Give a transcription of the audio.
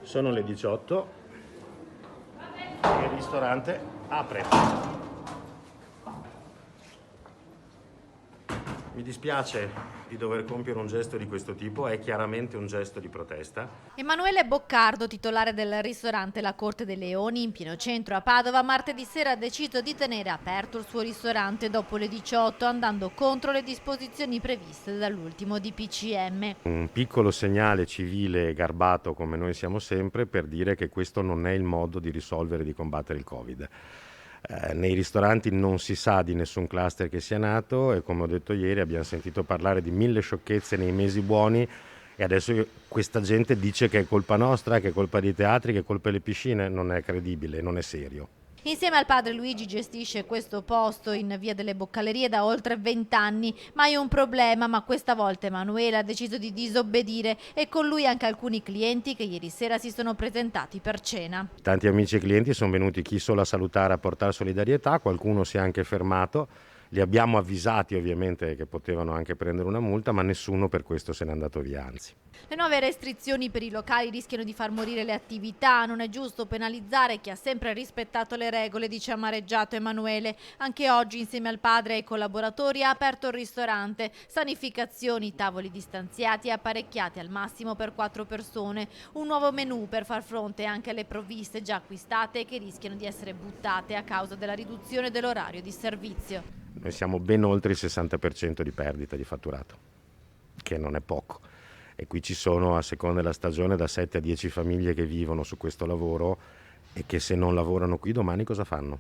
Sono le 18 e il ristorante apre. Mi dispiace di dover compiere un gesto di questo tipo, è chiaramente un gesto di protesta. Emanuele Boccardo, titolare del ristorante La Corte dei Leoni in pieno centro a Padova, martedì sera ha deciso di tenere aperto il suo ristorante dopo le 18, andando contro le disposizioni previste dall'ultimo DPCM. Un piccolo segnale civile e garbato come noi siamo sempre per dire che questo non è il modo di risolvere e di combattere il Covid. Nei ristoranti non si sa di nessun cluster che sia nato e come ho detto ieri abbiamo sentito parlare di 1000 sciocchezze nei mesi buoni e adesso questa gente dice che è colpa nostra, che è colpa dei teatri, che è colpa delle piscine. Non è credibile, non è serio. Insieme al padre Luigi gestisce questo posto in via delle Boccalerie da oltre 20 anni, mai un problema, ma questa volta Emanuele ha deciso di disobbedire e con lui anche alcuni clienti che ieri sera si sono presentati per cena. Tanti amici e clienti sono venuti chi solo a salutare, a portare solidarietà, qualcuno si è anche fermato. Li abbiamo avvisati ovviamente che potevano anche prendere una multa, ma nessuno per questo se n'è andato via, anzi. Le nuove restrizioni per i locali rischiano di far morire le attività, non è giusto penalizzare chi ha sempre rispettato le regole, dice amareggiato Emanuele. Anche oggi insieme al padre e ai collaboratori ha aperto il ristorante, sanificazioni, tavoli distanziati e apparecchiati al massimo per 4 persone, un nuovo menù per far fronte anche alle provviste già acquistate che rischiano di essere buttate a causa della riduzione dell'orario di servizio. Noi siamo ben oltre il 60% di perdita di fatturato, che non è poco. E qui ci sono, a seconda della stagione, da 7 a 10 famiglie che vivono su questo lavoro e che se non lavorano qui domani cosa fanno?